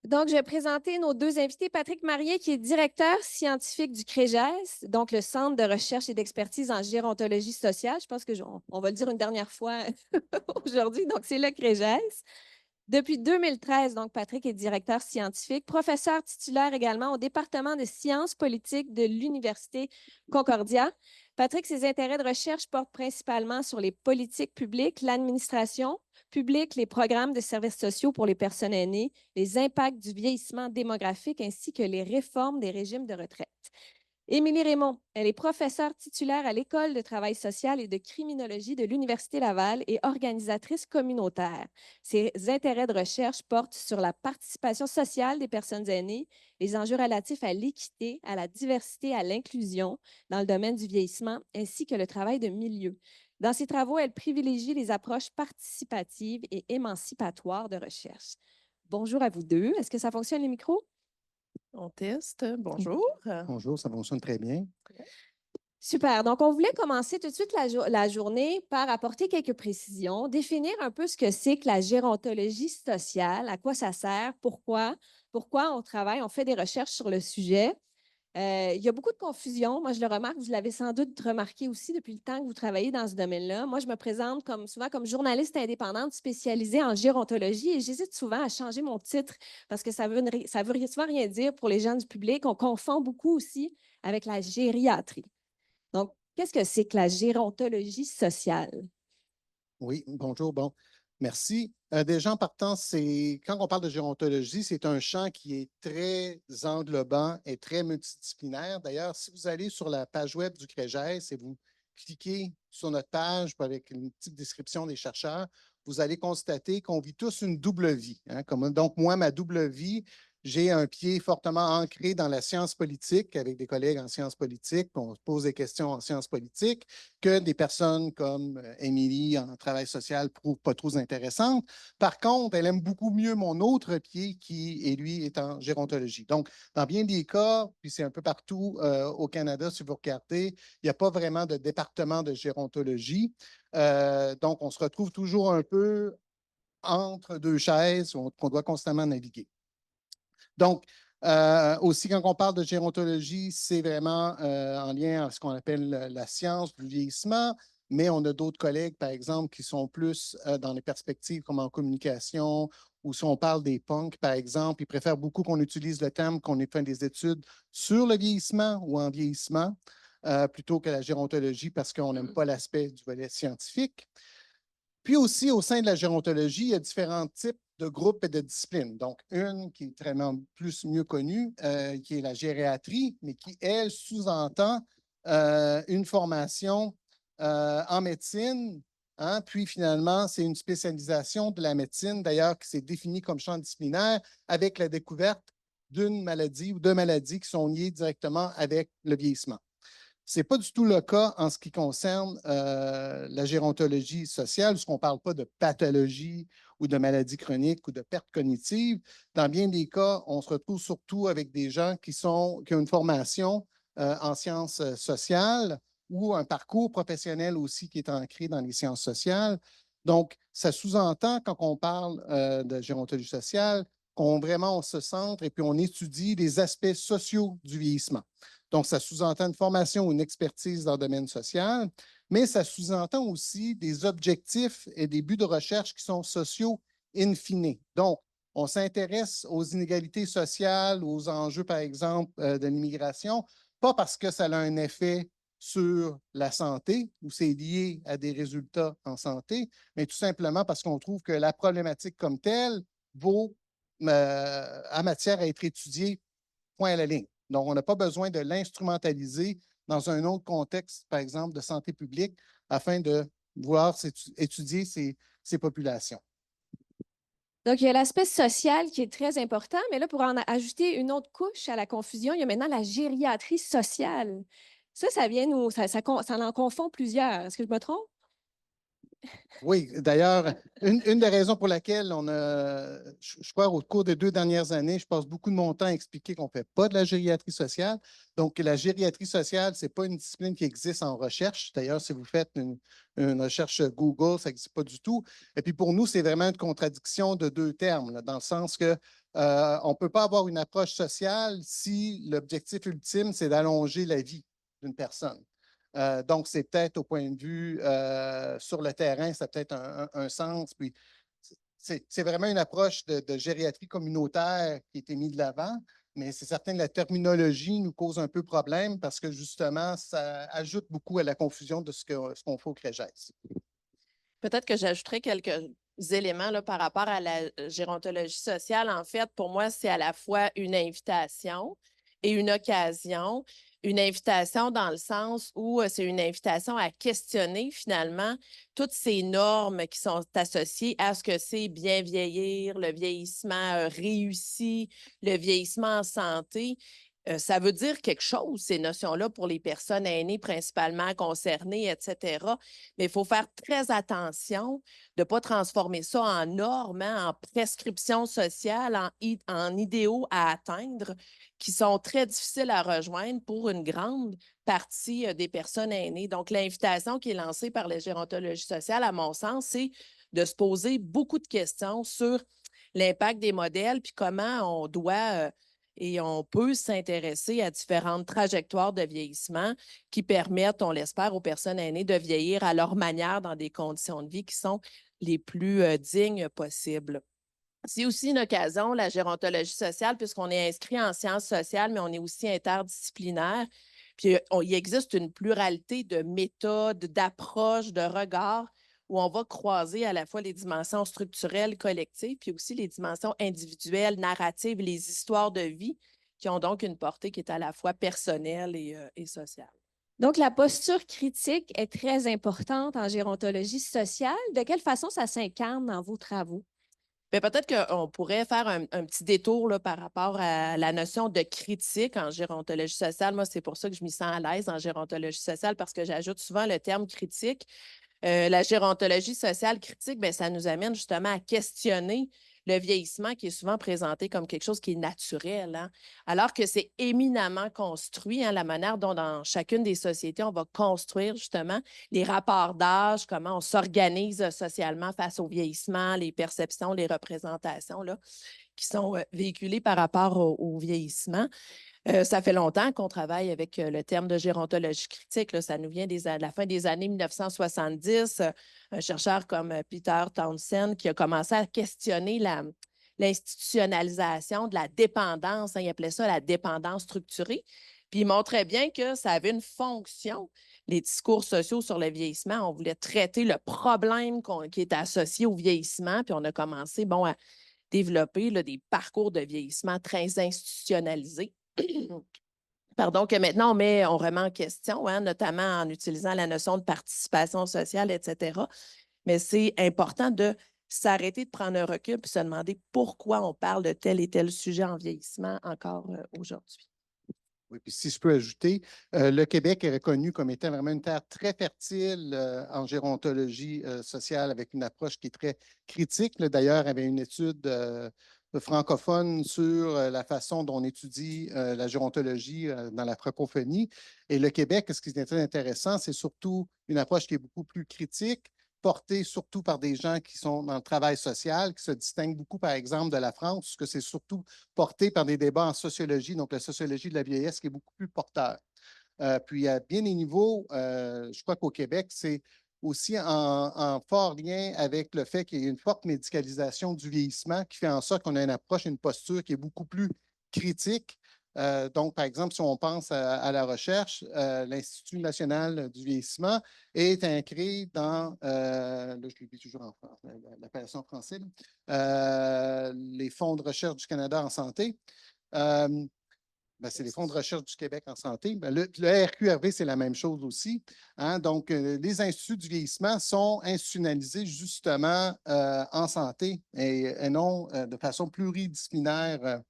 Donc, je vais présenter nos deux invités. Patrick Marier, qui est directeur scientifique du CREGES, donc le Centre de recherche et d'expertise en gérontologie sociale. Je pense on va le dire une dernière fois aujourd'hui. Donc, c'est le CREGES. Depuis 2013, donc, Patrick est directeur scientifique, professeur titulaire également au département de sciences politiques de l'Université Concordia. Patrick, ses intérêts de recherche portent principalement sur les politiques publiques, l'administration publique, les programmes de services sociaux pour les personnes aînées, les impacts du vieillissement démographique ainsi que les réformes des régimes de retraite. Émilie Raymond, elle est professeure titulaire à l'École de travail social et de criminologie de l'Université Laval et organisatrice communautaire. Ses intérêts de recherche portent sur la participation sociale des personnes aînées, les enjeux relatifs à l'équité, à la diversité, à l'inclusion dans le domaine du vieillissement, ainsi que le travail de milieu. Dans ses travaux, elle privilégie les approches participatives et émancipatoires de recherche. Bonjour à vous deux. Est-ce que ça fonctionne, les micros? On teste. Bonjour. Bonjour, ça fonctionne très bien. Super. Donc, on voulait commencer tout de suite la journée par apporter quelques précisions, définir un peu ce que c'est que la gérontologie sociale, à quoi ça sert, pourquoi on travaille, on fait des recherches sur le sujet. Il y a beaucoup de confusion. Moi, je le remarque, vous l'avez sans doute remarqué aussi depuis le temps que vous travaillez dans ce domaine-là. Moi, je me présente souvent comme journaliste indépendante spécialisée en gérontologie et j'hésite souvent à changer mon titre parce que ça veut souvent rien dire pour les gens du public. On confond beaucoup aussi avec la gériatrie. Donc, qu'est-ce que c'est que la gérontologie sociale? Oui, bonjour, bon, merci. Déjà en partant, quand on parle de gérontologie, c'est un champ qui est très englobant et très multidisciplinaire. D'ailleurs, si vous allez sur la page web du CREGES et vous cliquez sur notre page avec une petite description des chercheurs, vous allez constater qu'on vit tous une double vie. Donc, moi, ma double vie, j'ai un pied fortement ancré dans la science politique avec des collègues en sciences politiques. On se pose des questions en sciences politiques que des personnes comme Émilie en travail social ne trouvent pas trop intéressantes. Par contre, elle aime beaucoup mieux mon autre pied qui, et lui, est en gérontologie. Donc, dans bien des cas, puis c'est un peu partout au Canada, si vous regardez, il n'y a pas vraiment de département de gérontologie. Donc, on se retrouve toujours un peu entre deux chaises qu'on doit constamment naviguer. Donc, aussi, quand on parle de gérontologie, c'est vraiment en lien avec ce qu'on appelle la science du vieillissement, mais on a d'autres collègues, par exemple, qui sont plus dans les perspectives comme en communication, ou si on parle des punks, par exemple, ils préfèrent beaucoup qu'on utilise le terme qu'on ait fait des études sur le vieillissement ou en vieillissement, plutôt que la gérontologie parce qu'on n'aime pas l'aspect du volet scientifique. Puis aussi, au sein de la gérontologie, il y a différents types de groupes et de disciplines. Donc, une qui est vraiment mieux connue, qui est la gériatrie, mais qui, elle, sous-entend une formation en médecine. Puis finalement, c'est une spécialisation de la médecine, d'ailleurs, qui s'est définie comme champ disciplinaire avec la découverte d'une maladie ou de maladies qui sont liées directement avec le vieillissement. Ce n'est pas du tout le cas en ce qui concerne la gérontologie sociale, puisqu'on ne parle pas de pathologie ou de maladie chronique ou de perte cognitive. Dans bien des cas, on se retrouve surtout avec des gens qui ont une formation en sciences sociales ou un parcours professionnel aussi qui est ancré dans les sciences sociales. Donc, ça sous-entend, quand on parle de gérontologie sociale, qu'on vraiment on se centre et puis on étudie les aspects sociaux du vieillissement. Donc, ça sous-entend une formation ou une expertise dans le domaine social, mais ça sous-entend aussi des objectifs et des buts de recherche qui sont sociaux in fine. Donc, on s'intéresse aux inégalités sociales, aux enjeux, par exemple, de l'immigration, pas parce que ça a un effet sur la santé ou c'est lié à des résultats en santé, mais tout simplement parce qu'on trouve que la problématique comme telle vaut à matière à être étudiée point à la ligne. Donc, on n'a pas besoin de l'instrumentaliser dans un autre contexte, par exemple, de santé publique, afin de voir étudier ces populations. Donc, il y a l'aspect social qui est très important, mais là, pour en ajouter une autre couche à la confusion, il y a maintenant la gériatrie sociale. Ça vient ça en confond plusieurs. Est-ce que je me trompe? Oui, d'ailleurs, une des raisons pour laquelle je crois, au cours des 2 dernières années, je passe beaucoup de mon temps à expliquer qu'on ne fait pas de la gériatrie sociale. Donc, la gériatrie sociale, ce n'est pas une discipline qui existe en recherche. D'ailleurs, si vous faites une recherche Google, ça n'existe pas du tout. Et puis, pour nous, c'est vraiment une contradiction de deux termes, là, dans le sens que on ne peut pas avoir une approche sociale si l'objectif ultime, c'est d'allonger la vie d'une personne. Donc, c'est peut-être au point de vue sur le terrain, ça a peut-être un sens. Puis, c'est vraiment une approche de gériatrie communautaire qui a été mise de l'avant, mais c'est certain que la terminologie nous cause un peu problème parce que justement, ça ajoute beaucoup à la confusion de ce qu'on fait au CREGES. Peut-être que j'ajouterais quelques éléments là, par rapport à la gérontologie sociale. En fait, pour moi, c'est à la fois une invitation et une occasion. Une invitation dans le sens où c'est une invitation à questionner finalement toutes ces normes qui sont associées à ce que c'est bien vieillir, le vieillissement réussi, le vieillissement en santé. Ça veut dire quelque chose, ces notions-là, pour les personnes aînées principalement concernées, etc. Mais il faut faire très attention de ne pas transformer ça en normes, hein, en prescriptions sociales, en idéaux à atteindre, qui sont très difficiles à rejoindre pour une grande partie des personnes aînées. Donc, l'invitation qui est lancée par la gérontologie sociale, à mon sens, c'est de se poser beaucoup de questions sur l'impact des modèles, puis comment on doit et on peut s'intéresser à différentes trajectoires de vieillissement qui permettent, on l'espère, aux personnes aînées de vieillir à leur manière dans des conditions de vie qui sont les plus dignes possibles. C'est aussi une occasion, la gérontologie sociale, puisqu'on est inscrit en sciences sociales, mais on est aussi interdisciplinaire. Puis il existe une pluralité de méthodes, d'approches, de regards où on va croiser à la fois les dimensions structurelles collectives, puis aussi les dimensions individuelles, narratives, les histoires de vie qui ont donc une portée qui est à la fois personnelle et sociale. Donc, la posture critique est très importante en gérontologie sociale. De quelle façon ça s'incarne dans vos travaux? Bien, peut-être qu'on pourrait faire un petit détour là, par rapport à la notion de critique en gérontologie sociale. Moi, c'est pour ça que je m'y sens à l'aise en gérontologie sociale parce que j'ajoute souvent le terme critique. La gérontologie sociale critique, bien, ça nous amène justement à questionner le vieillissement qui est souvent présenté comme quelque chose qui est naturel, hein, alors que c'est éminemment construit, hein, la manière dont dans chacune des sociétés, on va construire justement les rapports d'âge, comment on s'organise socialement face au vieillissement, les perceptions, les représentations là, qui sont véhiculées par rapport au vieillissement. Ça fait longtemps qu'on travaille avec le terme de gérontologie critique. Là. Ça nous vient de la fin des années 1970. Un chercheur comme Peter Townsend qui a commencé à questionner l'institutionnalisation de la dépendance. Hein, il appelait ça la dépendance structurée. Puis il montrait bien que ça avait une fonction. Les discours sociaux sur le vieillissement, on voulait traiter le problème qui est associé au vieillissement. Puis on a commencé à développer là, des parcours de vieillissement très institutionnalisés. Pardon, que maintenant on remet en question, hein, notamment en utilisant la notion de participation sociale, etc. Mais c'est important de s'arrêter de prendre un recul et se demander pourquoi on parle de tel et tel sujet en vieillissement encore aujourd'hui. Oui, puis si je peux ajouter, le Québec est reconnu comme étant vraiment une terre très fertile en gérontologie sociale avec une approche qui est très critique. D'ailleurs, il y avait une étude francophone sur la façon dont on étudie la gérontologie dans la francophonie. Et le Québec, ce qui est très intéressant, c'est surtout une approche qui est beaucoup plus critique, portée surtout par des gens qui sont dans le travail social, qui se distinguent beaucoup, par exemple, de la France, parce que c'est surtout porté par des débats en sociologie, donc la sociologie de la vieillesse qui est beaucoup plus porteur. Puis, à bien des niveaux, je crois qu'au Québec, c'est aussi en fort lien avec le fait qu'il y a une forte médicalisation du vieillissement qui fait en sorte qu'on a une approche, une posture qui est beaucoup plus critique. Donc, par exemple, si on pense à la recherche, l'Institut national du vieillissement est inscrit dans, là, je l'ai dit toujours en France, l'appellation française, les fonds de recherche du Canada en santé. C'est les fonds de recherche du Québec en santé. Le RQRV, c'est la même chose aussi. Hein? Donc, les instituts du vieillissement sont institutionnalisés justement en santé et non de façon pluridisciplinaire,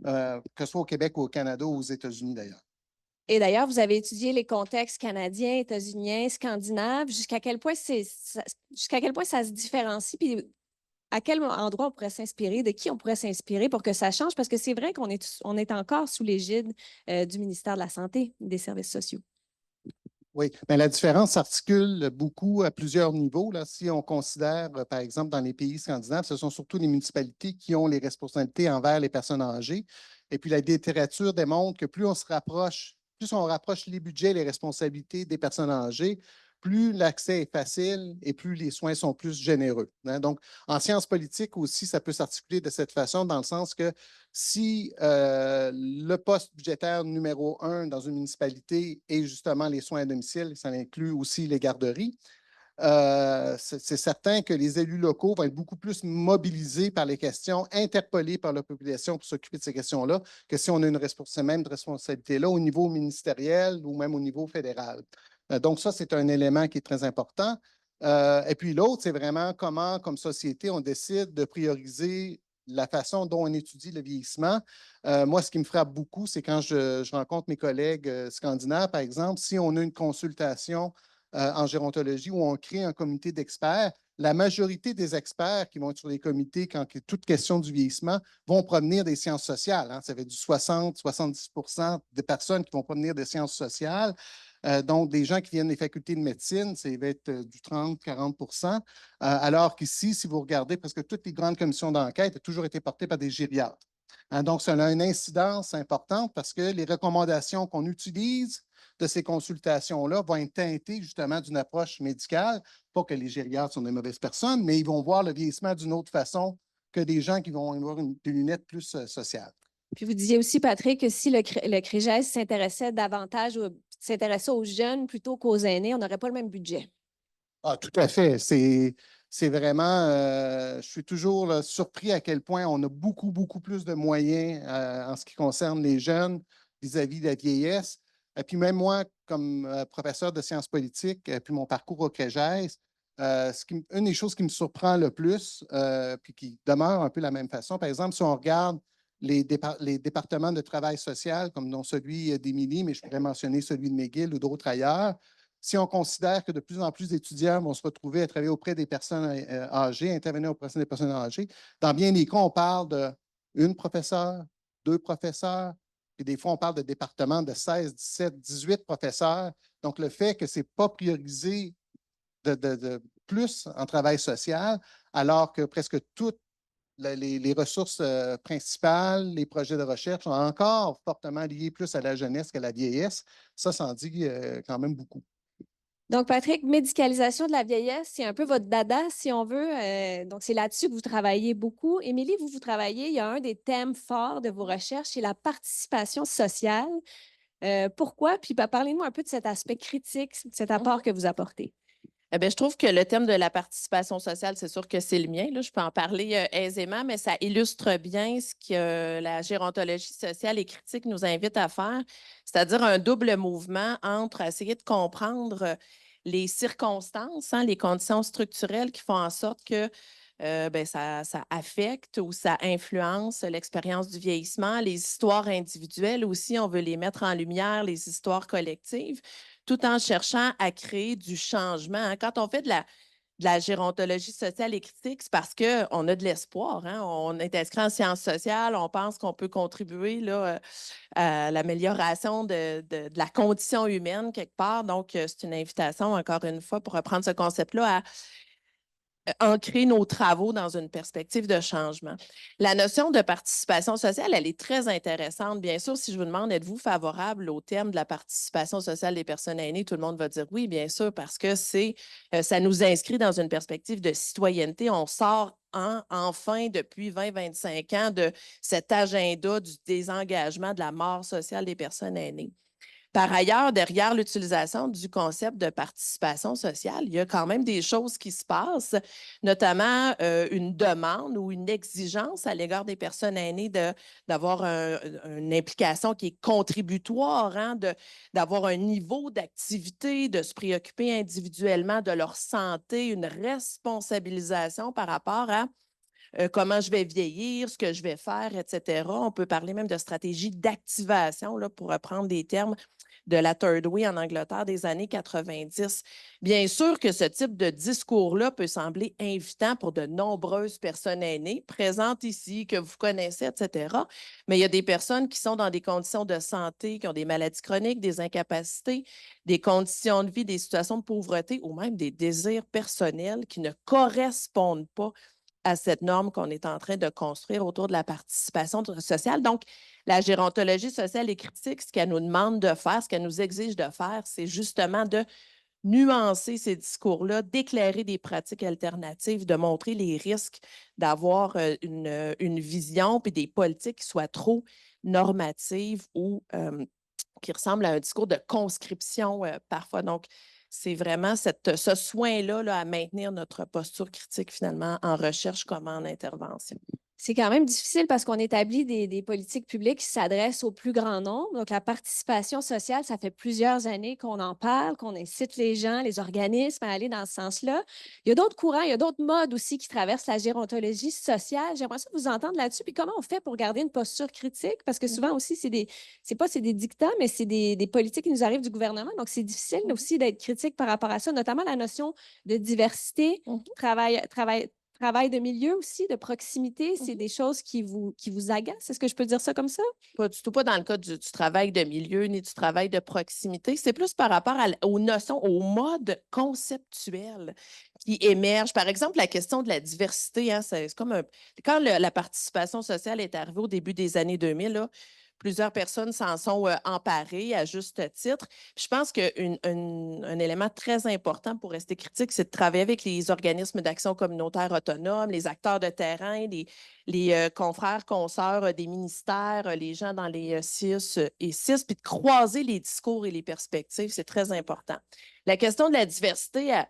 que ce soit au Québec ou au Canada ou aux États-Unis d'ailleurs. Et d'ailleurs, vous avez étudié les contextes canadiens, états-uniens, scandinaves. Jusqu'à quel point ça se différencie? Puis à quel endroit on pourrait s'inspirer? De qui on pourrait s'inspirer pour que ça change? Parce que c'est vrai qu'on est encore sous l'égide du ministère de la Santé et des Services sociaux. Oui, mais la différence s'articule beaucoup à plusieurs niveaux. Là. Si on considère, par exemple, dans les pays scandinaves, ce sont surtout les municipalités qui ont les responsabilités envers les personnes âgées. Et puis, la littérature démontre que plus on rapproche les budgets, les responsabilités des personnes âgées, plus l'accès est facile et plus les soins sont plus généreux. Hein. Donc, en sciences politiques aussi, ça peut s'articuler de cette façon, dans le sens que si le poste budgétaire numéro 1 dans une municipalité est justement les soins à domicile, ça inclut aussi les garderies, c'est certain que les élus locaux vont être beaucoup plus mobilisés par les questions, interpellés par la population pour s'occuper de ces questions-là, que si on a ces mêmes responsabilités-là au niveau ministériel ou même au niveau fédéral. Donc, ça, c'est un élément qui est très important. Et puis l'autre, c'est vraiment comment, comme société, on décide de prioriser la façon dont on étudie le vieillissement. Moi, ce qui me frappe beaucoup, c'est quand je rencontre mes collègues scandinaves, par exemple, si on a une consultation en gérontologie où on crée un comité d'experts, la majorité des experts qui vont être sur les comités quand il y a toute question du vieillissement vont provenir des sciences sociales. Hein. Ça fait du 60-70% des personnes qui vont provenir des sciences sociales. Donc, des gens qui viennent des facultés de médecine, ça va être du 30-40%. Alors qu'ici, si vous regardez, presque toutes les grandes commissions d'enquête ont toujours été portées par des gériatres. Hein, donc, ça a une incidence importante parce que les recommandations qu'on utilise de ces consultations-là vont être teintées justement d'une approche médicale. Pas que les gériatres sont des mauvaises personnes, mais ils vont voir le vieillissement d'une autre façon que des gens qui vont avoir des lunettes plus sociales. Puis vous disiez aussi, Patrick, que si le CREGES s'intéressait davantage s'intéressait aux jeunes plutôt qu'aux aînés, on n'aurait pas le même budget. Ah, tout à fait. C'est vraiment, je suis toujours là, surpris à quel point on a beaucoup, beaucoup plus de moyens en ce qui concerne les jeunes vis-à-vis de la vieillesse. Et puis même moi, comme professeur de sciences politiques, puis mon parcours au CREGES, une des choses qui me surprend le plus, puis qui demeure un peu la même façon, par exemple, si on regarde les départements de travail social, comme dans celui d'Émilie, mais je pourrais mentionner celui de McGill ou d'autres ailleurs, si on considère que de plus en plus d'étudiants vont se retrouver à travailler auprès des personnes âgées, intervenir auprès des personnes âgées, dans bien des cas, on parle d'une professeure, deux professeurs, puis des fois, on parle de départements de 16, 17, 18 professeurs. Donc, le fait que ce n'est pas priorisé de plus en travail social, alors que presque toutes les ressources principales, les projets de recherche sont encore fortement liés plus à la jeunesse qu'à la vieillesse, ça en dit quand même beaucoup. Donc, Patrick, médicalisation de la vieillesse, c'est un peu votre dada, si on veut. Donc, c'est là-dessus que vous travaillez beaucoup. Émilie, vous travaillez, il y a un des thèmes forts de vos recherches, c'est la participation sociale. Pourquoi? Puis, parlez-nous un peu de cet aspect critique, de cet apport que vous apportez. Eh bien, je trouve que le thème de la participation sociale, c'est sûr que c'est le mien. Là, je peux en parler aisément, mais ça illustre bien ce que la gérontologie sociale et critique nous invite à faire, c'est-à-dire un double mouvement entre essayer de comprendre les circonstances, hein, les conditions structurelles qui font en sorte que ça affecte ou ça influence l'expérience du vieillissement, les histoires individuelles aussi, on veut les mettre en lumière, les histoires collectives, tout en cherchant à créer du changement. Hein. Quand on fait de la gérontologie sociale et critique, c'est parce qu'on a de l'espoir. Hein? On est inscrit en sciences sociales, on pense qu'on peut contribuer là, à l'amélioration de la condition humaine quelque part. Donc, c'est une invitation, encore une fois, pour reprendre ce concept-là, à ancrer nos travaux dans une perspective de changement. La notion de participation sociale, elle est très intéressante. Bien sûr, si je vous demande, êtes-vous favorable au terme de la participation sociale des personnes aînées, tout le monde va dire oui, bien sûr, parce que ça nous inscrit dans une perspective de citoyenneté. On sort enfin depuis 20-25 ans de cet agenda du désengagement de la mort sociale des personnes aînées. Par ailleurs, derrière l'utilisation du concept de participation sociale, il y a quand même des choses qui se passent, notamment une demande ou une exigence à l'égard des personnes aînées d'avoir une implication qui est contributoire, hein, d'avoir un niveau d'activité, de se préoccuper individuellement de leur santé, une responsabilisation par rapport à comment je vais vieillir, ce que je vais faire, etc. On peut parler même de stratégie d'activation, là, pour reprendre des termes de la Third Way en Angleterre des années 90. Bien sûr que ce type de discours-là peut sembler invitant pour de nombreuses personnes aînées présentes ici, que vous connaissez, etc. Mais il y a des personnes qui sont dans des conditions de santé, qui ont des maladies chroniques, des incapacités, des conditions de vie, des situations de pauvreté ou même des désirs personnels qui ne correspondent pas à cette norme qu'on est en train de construire autour de la participation sociale. Donc, la gérontologie sociale et critique, ce qu'elle nous demande de faire, ce qu'elle nous exige de faire, c'est justement de nuancer ces discours-là, d'éclairer des pratiques alternatives, de montrer les risques d'avoir une vision puis des politiques qui soient trop normatives ou qui ressemblent à un discours de conscription parfois. Donc, c'est vraiment ce soin-là là, à maintenir notre posture critique finalement en recherche comme en intervention. C'est quand même difficile parce qu'on établit des politiques publiques qui s'adressent au plus grand nombre. Donc, la participation sociale, ça fait plusieurs années qu'on en parle, qu'on incite les gens, les organismes à aller dans ce sens-là. Il y a d'autres courants, il y a d'autres modes aussi qui traversent la gérontologie sociale. J'aimerais ça vous entendre là-dessus. Puis comment on fait pour garder une posture critique? Parce que souvent aussi, c'est des dictats, mais c'est des politiques qui nous arrivent du gouvernement. Donc, c'est difficile aussi d'être critique par rapport à ça, notamment la notion de diversité, travail de milieu aussi, de proximité, c'est des choses qui vous agacent. Est-ce que je peux dire ça comme ça? Pas du tout, pas dans le cas du travail de milieu ni du travail de proximité. C'est plus par rapport aux notions, aux modes conceptuels qui émergent. Par exemple, la question de la diversité, hein, c'est comme quand la participation sociale est arrivée au début des années 2000, là, plusieurs personnes s'en sont emparées à juste titre. Puis je pense qu'un élément très important pour rester critique, c'est de travailler avec les organismes d'action communautaire autonomes, les acteurs de terrain, les confrères, consoeurs des ministères, les gens dans les CIUS et CIS, puis de croiser les discours et les perspectives, c'est très important. La question de la diversité,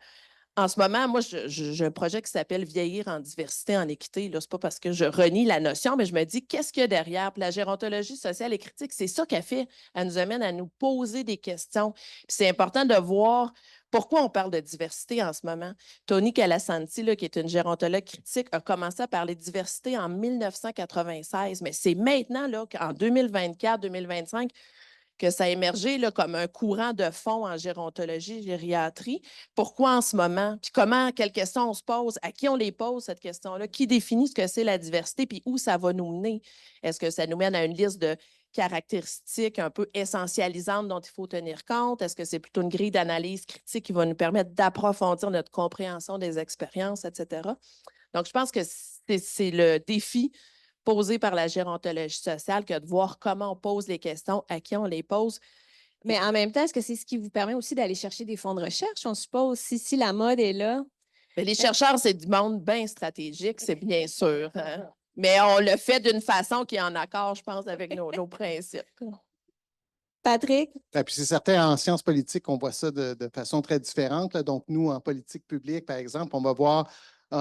en ce moment, moi, j'ai un projet qui s'appelle Vieillir en diversité, en équité. Ce n'est pas parce que je renie la notion, mais je me dis, qu'est-ce qu'il y a derrière? Puis la gérontologie sociale et critique, c'est ça qu'elle fait. Elle nous amène à nous poser des questions. Puis c'est important de voir pourquoi on parle de diversité en ce moment. Tony Calasanti, là, qui est une gérontologue critique, a commencé à parler de diversité en 1996, mais c'est maintenant, là, qu'en 2024-2025, que ça a émergé là, comme un courant de fond en gérontologie, gériatrie. Pourquoi en ce moment? Puis quelles questions on se pose? À qui on les pose, cette question-là? Qui définit ce que c'est la diversité? Puis où ça va nous mener? Est-ce que ça nous mène à une liste de caractéristiques un peu essentialisantes dont il faut tenir compte? Est-ce que c'est plutôt une grille d'analyse critique qui va nous permettre d'approfondir notre compréhension des expériences, etc.? Donc, je pense que c'est le défi posé par la gérontologie sociale que de voir comment on pose les questions, à qui on les pose. Mais en même temps, est-ce que c'est ce qui vous permet aussi d'aller chercher des fonds de recherche? On suppose, si la mode est là. Mais les chercheurs, c'est du monde bien stratégique, c'est bien sûr. Hein? Mais on le fait d'une façon qui est en accord, je pense, avec nos principes. Patrick? Et puis c'est certain, en sciences politiques, on voit ça de façon très différente. Là. Donc, nous, en politique publique, par exemple, on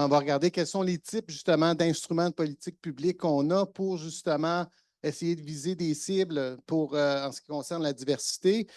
va regarder quels sont les types, justement, d'instruments de politique publique qu'on a pour, justement, essayer de viser des cibles pour, en ce qui concerne la diversité.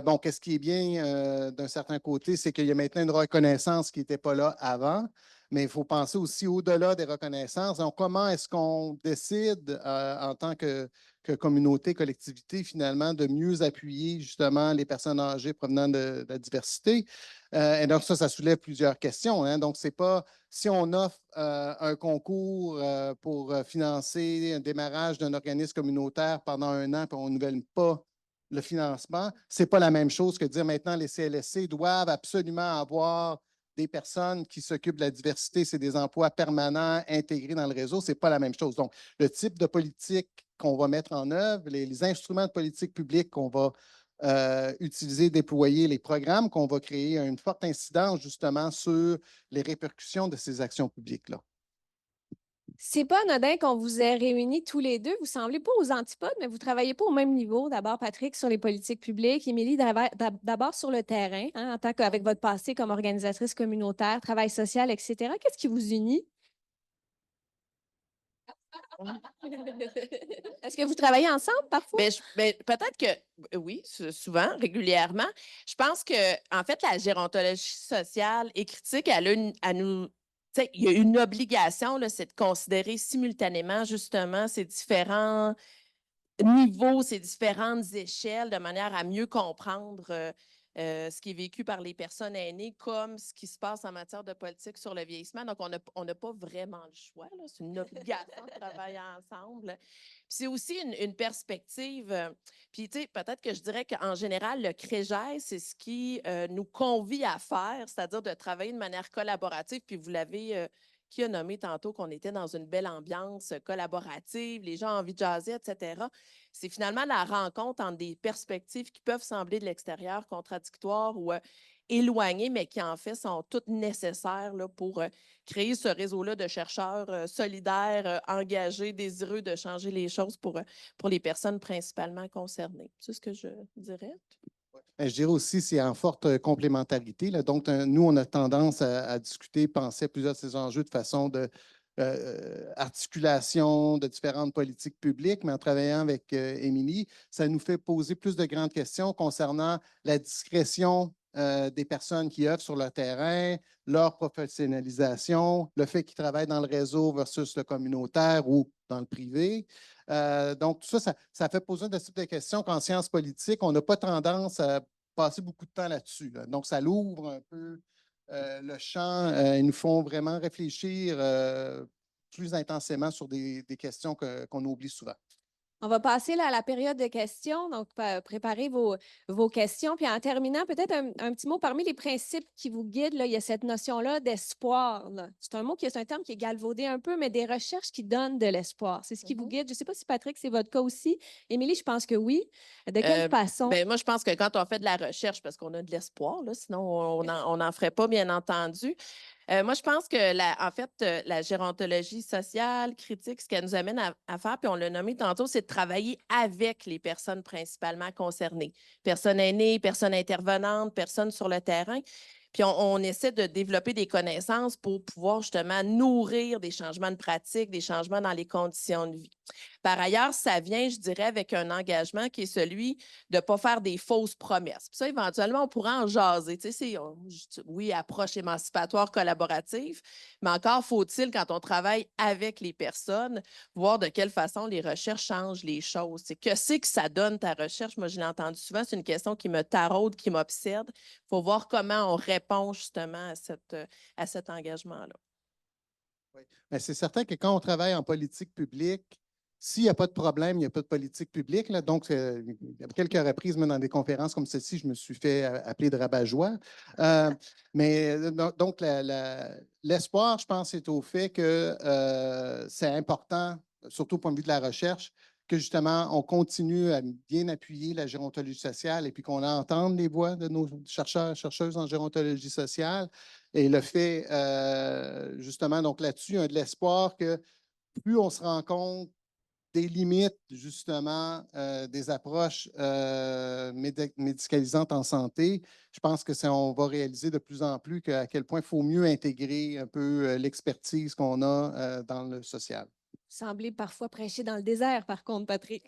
Bon, qu'est-ce qui est bien d'un certain côté, c'est qu'il y a maintenant une reconnaissance qui n'était pas là avant, mais il faut penser aussi au-delà des reconnaissances. Donc, comment est-ce qu'on décide en tant que communauté, collectivité, finalement, de mieux appuyer justement les personnes âgées provenant de la diversité. Et donc, ça soulève plusieurs questions. Hein. Donc, c'est pas si on offre un concours pour financer un démarrage d'un organisme communautaire pendant un an, puis on ne renouvelle pas le financement, c'est pas la même chose que dire maintenant les CLSC doivent absolument avoir des personnes qui s'occupent de la diversité, c'est des emplois permanents intégrés dans le réseau, c'est pas la même chose. Donc, le type de politique qu'on va mettre en œuvre, les instruments de politique publique qu'on va utiliser, déployer, les programmes qu'on va créer, ont une forte incidence justement sur les répercussions de ces actions publiques-là. C'est pas anodin qu'on vous ait réunis tous les deux. Vous semblez pas aux antipodes, mais vous travaillez pas au même niveau. D'abord, Patrick, sur les politiques publiques. Émilie, d'abord sur le terrain, hein, en tant qu'avec votre passé comme organisatrice communautaire, travail social, etc. Qu'est-ce qui vous unit? Est-ce que vous travaillez ensemble parfois? Peut-être que oui, souvent, régulièrement. Je pense que, en fait, la gérontologie sociale et critique, elle a nous. Il y a une obligation, c'est de considérer simultanément, justement, ces différents niveaux, ces différentes échelles, de manière à mieux comprendre ce qui est vécu par les personnes aînées, comme ce qui se passe en matière de politique sur le vieillissement. Donc, on n'a pas vraiment le choix, là. C'est une obligation de travailler ensemble. Puis c'est aussi une perspective. Puis, tu sais, peut-être que je dirais qu'en général, le CREGES, c'est ce qui nous convie à faire, c'est-à-dire de travailler de manière collaborative. Puis vous l'avez qui a nommé tantôt qu'on était dans une belle ambiance collaborative, les gens ont envie de jaser, etc. C'est finalement la rencontre entre des perspectives qui peuvent sembler de l'extérieur contradictoires ou éloignées, mais qui en fait sont toutes nécessaires là, pour créer ce réseau-là de chercheurs solidaires, engagés, désireux de changer les choses pour les personnes principalement concernées. C'est ce que je dirais. Je dirais aussi c'est en forte complémentarité, là. Donc, nous, on a tendance à discuter, penser à plusieurs de ces enjeux de façon de articulation de différentes politiques publiques, mais en travaillant avec Émilie, ça nous fait poser plus de grandes questions concernant la discrétion des personnes qui œuvrent sur le terrain, leur professionnalisation, le fait qu'ils travaillent dans le réseau versus le communautaire ou dans le privé. Donc, tout ça, ça fait poser de type de questions qu'en sciences politiques, on n'a pas tendance à passer beaucoup de temps là-dessus, là. Donc, ça l'ouvre un peu le champ. Ils nous font vraiment réfléchir plus intensément sur des questions qu'on oublie souvent. On va passer là, à la période de questions. Donc, préparez vos questions. Puis en terminant, peut-être un petit mot parmi les principes qui vous guident. Là, il y a cette notion-là d'espoir. C'est un terme qui est galvaudé un peu, mais des recherches qui donnent de l'espoir. C'est ce qui vous guide. Je ne sais pas si Patrick, c'est votre cas aussi. Émilie, je pense que oui. De quelle façon? Ben, moi, je pense que quand on fait de la recherche, parce qu'on a de l'espoir, là, sinon on n'en ferait pas, bien entendu. Moi, je pense que, en fait, la gérontologie sociale, critique, ce qu'elle nous amène à faire, puis on l'a nommé tantôt, c'est de travailler avec les personnes principalement concernées. Personnes aînées, personnes intervenantes, personnes sur le terrain. Puis on essaie de développer des connaissances pour pouvoir justement nourrir des changements de pratique, des changements dans les conditions de vie. Par ailleurs, ça vient, je dirais, avec un engagement qui est celui de ne pas faire des fausses promesses. Puis ça, éventuellement, on pourra en jaser. Tu sais, oui, approche émancipatoire collaborative, mais encore faut-il, quand on travaille avec les personnes, voir de quelle façon les recherches changent les choses. C'est que ça donne ta recherche? Moi, je l'ai entendu souvent, c'est une question qui me taraude, qui m'obsède. Il faut voir comment on répond justement à cet engagement-là. Oui. Mais c'est certain que quand on travaille en politique publique, s'il n'y a pas de problème, il n'y a pas de politique publique, là. Donc, à quelques reprises, même dans des conférences comme celle-ci, je me suis fait appeler de rabat-joie. Donc, l'espoir, je pense, est au fait que c'est important, surtout au point de vue de la recherche, que justement, on continue à bien appuyer la gérontologie sociale et puis qu'on entende les voix de nos chercheurs et chercheuses en gérontologie sociale. Et le fait, justement, donc là-dessus, de l'espoir que plus on se rend compte des limites, justement, des approches médicalisantes en santé, je pense que on va réaliser de plus en plus à quel point il faut mieux intégrer un peu l'expertise qu'on a dans le social. Vous semblez parfois prêcher dans le désert, par contre, Patrick.